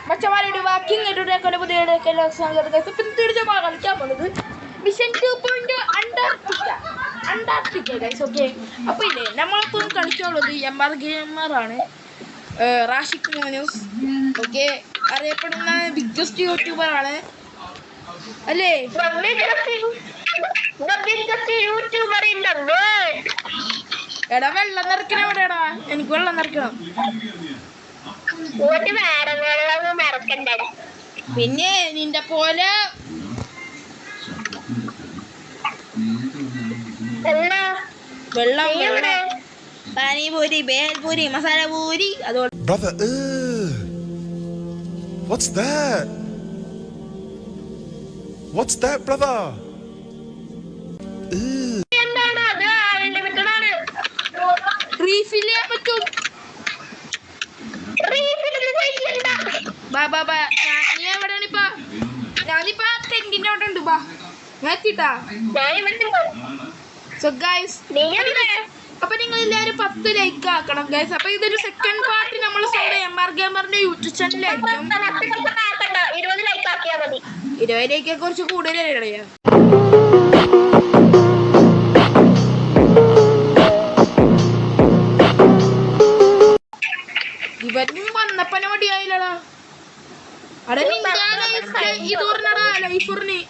മച്ചമാരുടെ walking എഡുടേക്കൻ്റെ പുതിയ കളിക്കാൻ പോകുന്നത് മിഷൻ 2 അന്റാർട്ടിക്ക ഗൈസ്. ഓക്കെ, അപ്പോൾ ഇല്ലേ നമ്മളിപ്പം കളിക്കാനുള്ളത് എംആർ ഗെയിമറാണ്, റാഷിക് മോനൂസ്. ഓക്കെ, അറിയപ്പെടുന്ന ബിഗ്ഗസ്റ്റ് യൂട്യൂബറാണ് അല്ലേ? എടാ വെള്ളം നിറക്കണം എവിടെയാടാ? എനിക്ക് വെള്ളം നിറക്കണം. പിന്നെ നിന്റെ പോലെ വെള്ളം പാനിപൂരി, ബേൽപൂരി, മസാല പൂരി. അതോടെ What's that, brother? റീഫിൽ ചെയ്യാൻ പറ്റും. നീ എവിടെയാണിപ്പാ? ഞാനിപ്പാ തെങ്ങിന്റെ അവിടെ ഉണ്ട്. ബാ, ഞാൻ എത്തിട്ടാ. സോ ഗൈസ്, അപ്പൊ നിങ്ങൾ എല്ലാവരും 10 ലൈക്ക് ആക്കണം ഗൈസ്. അപ്പൊ ഇതൊരു സെക്കൻഡ് പാർട്ട് നമ്മൾ സ്വന്തം എംആർ ഗെയിമറിന്റെ യൂട്യൂബ് ചാനലായിരിക്കും. 20 ലൈക്ക് കുറച്ച് കൂടുതലല്ലേ? ഇവനും വന്നപ്പനെ മടിയായില്ലടാ. അടെ ഇത് പറഞ്ഞടാ ലൈഫ് പറഞ്ഞ്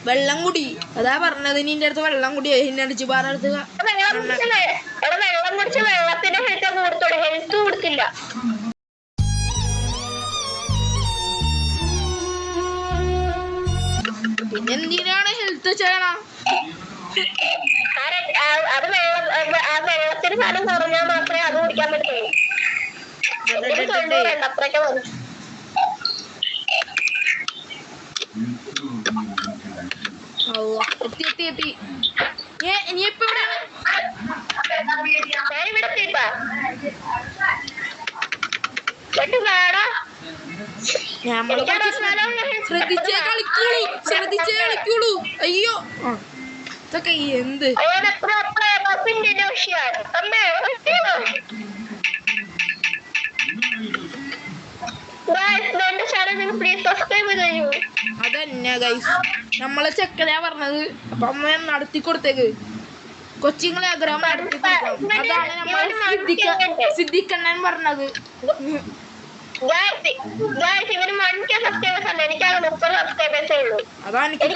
വെള്ളം കുടി. അതാ പറഞ്ഞത്, നിന്റെ അടുത്ത് വെള്ളം കുടി. എന്നെ അടിച്ച് പാറടുത്ത് പിന്നെന്തിനാണ് ഹെൽത്ത് ചെയ്യണ? വെള്ളത്തിന് ഫലം കുറഞ്ഞാൽ മാത്രമേ അത് കുടിക്കാൻ പറ്റുള്ളൂ. എത്തി. നീ ഇപ്പൊ എവിടെയാണ്? ശ്രദ്ധിച്ചേ കളിക്കുള്ളൂ. അയ്യോ, ഇതൊക്കെ എന്ത്? അതന്നെ ഗൈസ്, നമ്മളെ ചെക്കനാ പറഞ്ഞത്. അപ്പൊ അമ്മ നടത്തി കൊടുത്തേക്ക്. കൊച്ചിങ്ങളെ ആഗ്രഹം നടത്തി കൊടുക്കണം. അതാണ് നമ്മൾ സിദ്ധിക്കണ്ണൻ പറഞ്ഞത്. അതാ എനിക്ക്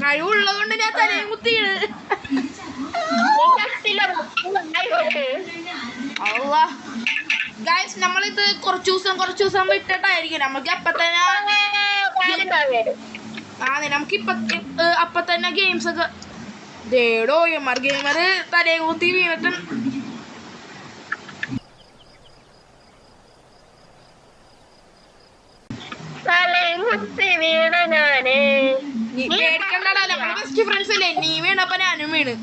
കഴിവുള്ളതുകൊണ്ട് ഞാൻ തലയും കുത്തിയാണ്. ഗൈസ്, നമ്മളിത് കുറച്ചു ദിവസം വിട്ടിട്ടായിരിക്കും. നമുക്ക് അപ്പൊ തന്നെ അപ്പൊ തന്നെ ഗെയിംസ് ഒക്കെ ദേടോ എംആർ ഗെയിമർ തലയെ കുത്തി വീണിട്ട് പേടിക്കണ്ടടാ. നമ്മള് ബെസ്റ്റ് ഫ്രണ്ട്സ് അല്ലേ? നീ വീണപ്പോ ഞാനും വീണ്.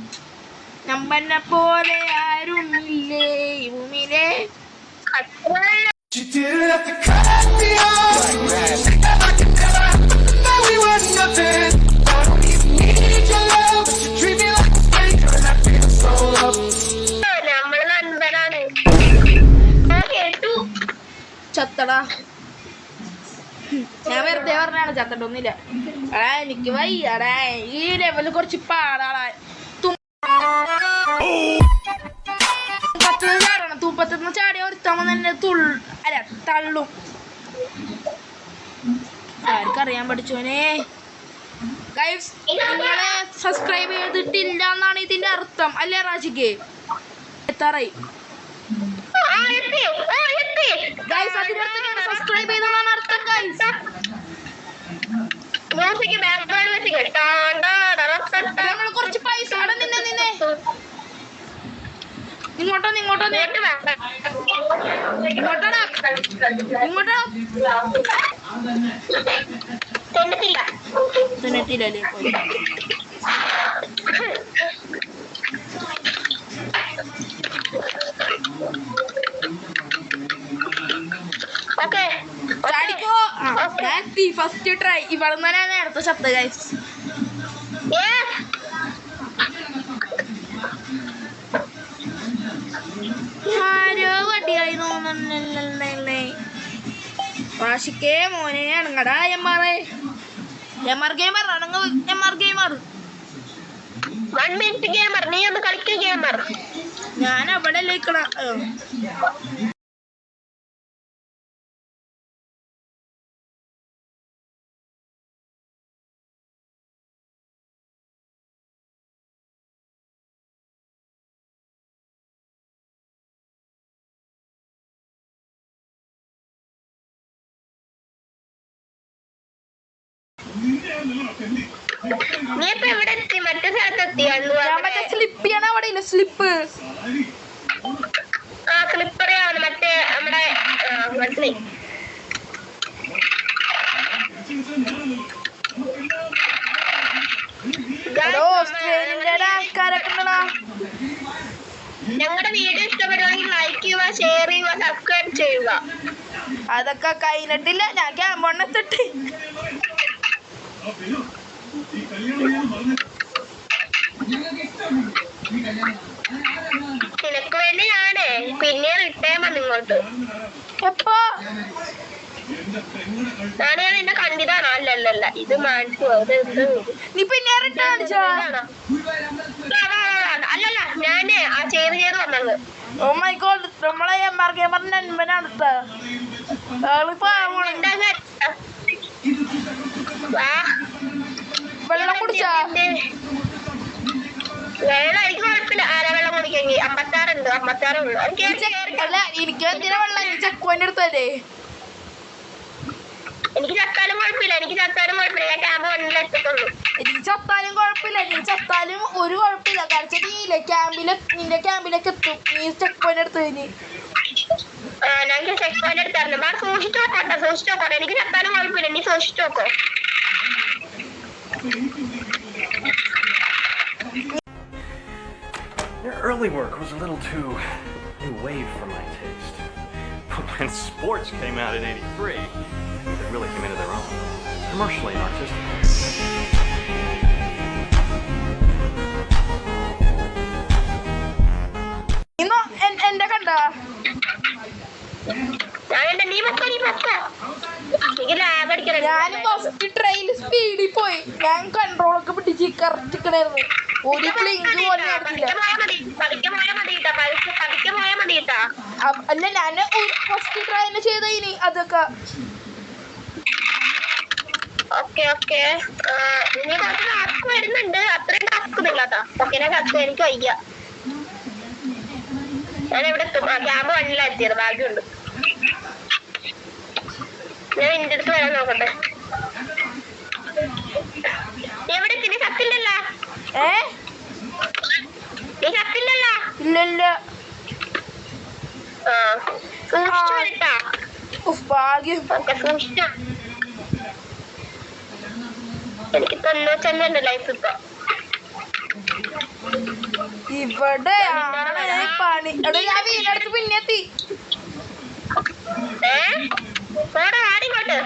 നമ്മനെ പോലെ ആരും ഇല്ലേ ഈ ഭൂമിയിലെ. ചത്തടാ. ഞാൻ വെറുതെ പറഞ്ഞാണ്, ചത്തട്ടൊന്നുമില്ല. എടാ എനിക്ക് വയ്യടാ. ഈ ലെവല് കുറച്ച് പാടാടാ. തൂപ്പത്തുനിന്ന് ചാടിയ ഒരുത്തമ്മ തന്നെ തള്ളും. ആർക്കറിയാൻ പഠിച്ചോനെ. ഗൈസ്, നിങ്ങളെ സബ്സ്ക്രൈബ് ചെയ്തിട്ടില്ല എന്നാണ് ഇതിന്റെ അർത്ഥം അല്ലേ റാഷിക്ക്? എത്താറായി ഗൈസ്. അതിനർത്ഥം സബ്സ്ക്രൈബ് ചെയ്തെന്നാണ് അർത്ഥം ഗൈസ്. നമ്മള് കുറച്ച് പൈസ നിന്നെ ഇങ്ങോട്ടാ തിന്നിട്ടില്ലല്ലേ? Okay. Daddy ko. ഞാൻ ഫസ്റ്റ് ട്രൈ ഇവിടെ നിന്ന് ഞാൻ നേരത്തെ ശബ്ദ ഗൈസ്. ആരോ വടിയായി തോന്നല്ലേ വാശിക്കേ മോനെ അണങ്ങടാ എംആർ ഗെയിമർ അണങ്ങ എംആർ ഗെയിമർ 1 minute ഗെയിമർ നീ ഒന്ന് കളിക്കുക ഗെയിമർ. ഞാൻ അവിടെ ലേക്കണ നീ ഇപ്പൊ എവിടെ എത്തി? മറ്റേ സ്ഥലത്തെത്തി? മറ്റേ സ്ലിപ്പ് ചെയ്യണ അവിടെ ഇല്ല സ്ലിപ്പ്. ആ സ്ലിപ്പറിയാണ് മറ്റേ നമ്മുടെ മനസ്സിലായി. ആൾക്കാരൊക്കെ ഉണ്ടടാ. ഞങ്ങളുടെ വീഡിയോ ഇഷ്ടപ്പെടുവാണെങ്കിൽ ലൈക്ക് ചെയ്യുക, ഷെയർ ചെയ്യുക, സബ്സ്ക്രൈബ് ചെയ്യുക. അതൊക്കെ കഴിഞ്ഞിട്ടില്ല. ഞാൻ ക്യാമ്പെത്തിട്ട് നിനക്ക് വേണ്ടി ഞാനേ പിന്നെ റിട്ടേൺ വന്നിങ്ങോട്ട്. എപ്പോ ഞാൻ നിന്നെ കണ്ടിതാണോ? അല്ലല്ല ഇത് മാൻസു. നീ പിന്നെ റിട്ടേൺ അടിച്ചോ? അല്ലല്ല ഞാന് ആ ചെയ്ത് വന്നത്. ഓ മൈ ഗോഡ് നമ്മളെ എംആർ ഗെയിമറിന്റെ അൻപനാണ് ട്ടോ. വെള്ളം കുടിച്ചാ? വെള്ളം എനിക്ക് കുഴപ്പമില്ല. ആരാ വെള്ളം കുടിക്കെങ്കിൽ 56 ഉണ്ട്. 56 ഉള്ളു. അല്ല എനിക്ക് എന്തിനാ വെള്ളം? ചക്കുവിന്റെ അടുത്തല്ലേ? എനിക്ക് ചത്താലും കുഴപ്പമില്ല. ഞാൻ ക്യാമ്പ് 1 എത്തുള്ളൂ. എനിക്ക് ചത്താലും കുഴപ്പമില്ല. നീ ചത്താലും ഒരു കുഴപ്പമില്ല. കാരണം നീ ക്യാമ്പിലേക്ക് എത്തും. നീ ചെക്ക് പോയിന്റ് എടുത്ത് കഴിഞ്ഞ് ഞാൻ ചെക്ക് പോയിന്റ് എടുത്തായിരുന്നു. സൂക്ഷിച്ചു നോക്കട്ടെ. എനിക്ക് ചത്താലും കുഴപ്പമില്ല. നീ സൂക്ഷിച്ചു നോക്കോ. Their early work was a little too new wave for my taste. But when sports came out in '83, they really came into their own, commercially and artistically. എന്റെ കണ്ട ഞാൻ ഫസ്റ്റ് ട്രെയിൽ സ്പീഡിൽ പോയി. ഞാൻ കൺട്രോളൊക്കെ പിടിച്ച് കറക്റ്റിക്കണായിരുന്നു. ഒരു ക്ലിങ്ക് പോലും നടത്തില്ല. അല്ല ഞാൻ ഫസ്റ്റ് ട്രൈ ചെയ്തതിന് അതൊക്കെ വരുന്നുണ്ട്. അത്രയും ടാസ്ക് ഇല്ലാട്ടാ. എനിക്ക് വയ്യ. ഞാൻ എവിടെ ക്യാമ്പ് 1 എത്തിയത്. ഭാഗ്യമുണ്ട്. ഞാൻ നിന്റെ അടുത്ത് വരാൻ നോക്കട്ടെ. എവിടെ നീ ചത്തില്ലല്ലോ? നീ ചത്തില്ലല്ലോ? ഇല്ല. സൂക്ഷിച്ചു വരട്ടാ. ഭാഗ്യം. സൂക്ഷിച്ചു. എനിക്ക് 95 ലൈഫ് ഇപ്പൊ. ഇവിടെ പണി. ഞാൻ വീടിനടുത്ത് പിന്നെ എത്തി. ആടിങ്ങോട്ട്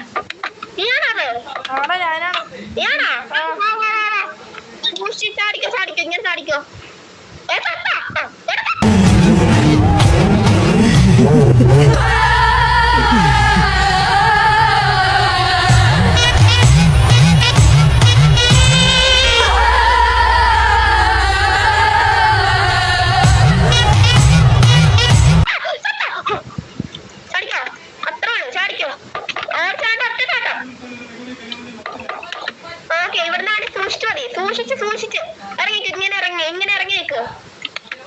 നീയാണത്? ആടാ ഞാനാണ്. നീയാണോ? ചാടിക്കോ ഇങ്ങനെ ചാടിക്കോ. സൂക്ഷിച്ച് ഇറങ്ങിക്ക്. ഇങ്ങനെ ഇറങ്ങിയേക്ക്.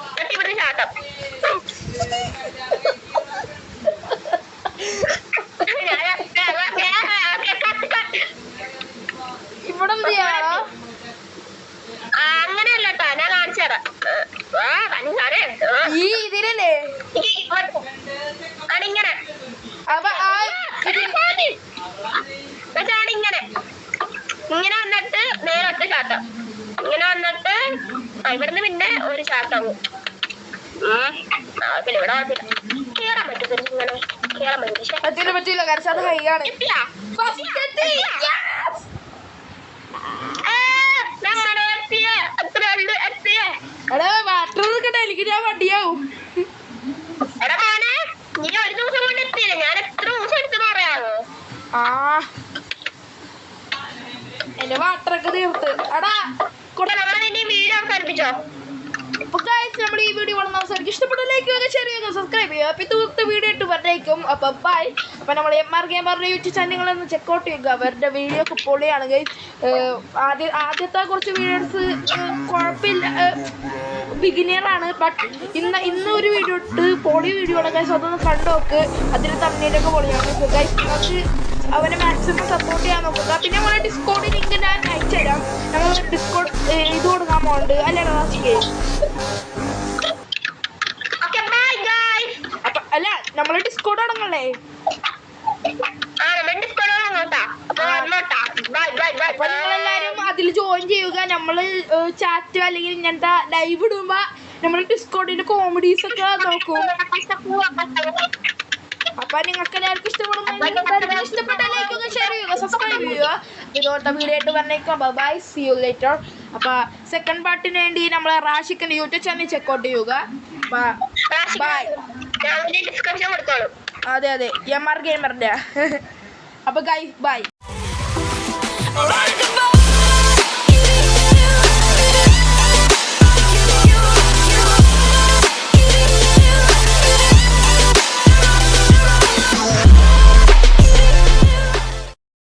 എന്നിട്ട് ഇവിടുന്ന് ചാട്ടം. ഇവിടെ അങ്ങനെയല്ലട്ടാ, ഞാൻ കാണിച്ചു തരാം. ഈ ഇതിലല്ലേ അതിങ്ങനെ ഇങ്ങനെ വന്നിട്ട് നേരെ ഒറ്റ ചാട്ടം. ഇങ്ങനെ വന്നിട്ട് ഇവിടുന്ന് പിന്നെ ഒരു ചാട്ടവും. ഇവിടെ കേറാൻ പറ്റും ഇങ്ങനെ. കേറാൻ പറ്റില്ല. പറ്റില്ല പറ്റില്ല കാരണം അത് ഹൈ ആണ്. എത്തിയാ? First എത്തി. Yes. നമ്മളെ എത്തിയേ. അത്രേ ഉള്ളൂ, എത്തിയേ. എടാ വാട്ടർ നിൽക്കട്ടെ, എനിക്ക് ഞാൻ വണ്ടിയാവും. എടാ മോനെ, നീ ഒരു ദിവസം കൊണ്ട് എത്തിയില്ല. ഞാൻ എത്ര ദിവസം എടുത്തെന്ന് പറയാമോ? ആ എന്റെ വാട്ടറൊക്കെ തീർത്ത്. എടാ നമ്മൾ ഇനി വീഡിയോ അവസാനിപ്പിച്ചോ? അപ്പൊ ഗൈസ് നമ്മൾ ഈ വീഡിയോ വളരെ അവസാനിക്കും. ഇഷ്ടപ്പെട്ട ലൈക്ക് ചെയ്യുക, ഷെയർ ചെയ്യുക, സബ്സ്ക്രൈബ് ചെയ്യുക. അപ്പൊ ഇതുപോലത്തെ വീഡിയോ ഇട്ട് പറഞ്ഞേക്കും. അപ്പൊ ബൈ. അപ്പൊ നമ്മൾ MR ഗെയിമറിന്റെ യൂട്യൂബ് ചാനലുകളൊന്ന് ചെക്കൗട്ട് ചെയ്യുക. അവരുടെ വീഡിയോ ഒക്കെ പൊളിയാണ് ഗൈസ്. ആദ്യത്തെ കുറച്ച് വീഡിയോസ് കുഴപ്പമില്ല, ബിഗിനിയറാണ്. ബട്ട് ഇന്ന് ഒരു വീഡിയോ ഇട്ട് പൊളി വീഡിയോ ആണ് ഗൈസ്. അതൊന്ന് കണ്ടു നോക്ക്. അതിന് തമ്മിലൊക്കെ പൊളിയാണ് ഗൈസ്. നിങ്ങൾക്ക് അവനെ മാക്സിമം സപ്പോർട്ട് ചെയ്യാൻ നോക്കുക. പിന്നെ നമ്മളെ ഡിസ്കോഡ് ലിങ്ക് ഞാൻ അയച്ചുതരാം. നമ്മൾ ഡിസ്കോഡ് ഇത് കൊടുക്കാൻ പോകുന്നുണ്ട് അല്ലേ റാസിക്ക്? അപ്പൊ അല്ല നമ്മള് ഡിസ്കോഡ് അടങ്ങല്ലേ? അപ്പൊ നിങ്ങളെല്ലാരും അതിൽ ജോയിൻ ചെയ്യുക. നമ്മള് ചാറ്റ് അല്ലെങ്കിൽ ഇങ്ങനത്തെ ലൈവ് ഇടുമ്പോ നമ്മള് ഡിസ്കോഡിന്റെ കോമഡീസ് ഒക്കെ നോക്കും. അപ്പൊ നിങ്ങൾക്ക് എല്ലാവർക്കും ഇഷ്ടപ്പെട്ട ലൈക്ക് ഷെയർ ചെയ്യുക, സബ്സ്ക്രൈബ് ചെയ്യുക. ഇതുപോലത്തെ വീഡിയോ ആയിട്ട് പറഞ്ഞേക്കാം. Bye, see you later. അപ്പൊ സെക്കൻഡ് പാർട്ടിന് വേണ്ടി നമ്മളെ റാഷിക്കിന്റെ യൂട്യൂബ് ചാനൽ ചെക്കൗട്ട് ചെയ്യുക. ബൈ. അതെ അതെ MR ഗെയിമറിന്റെ. അപ്പൊ ഗൈസ് ബൈ.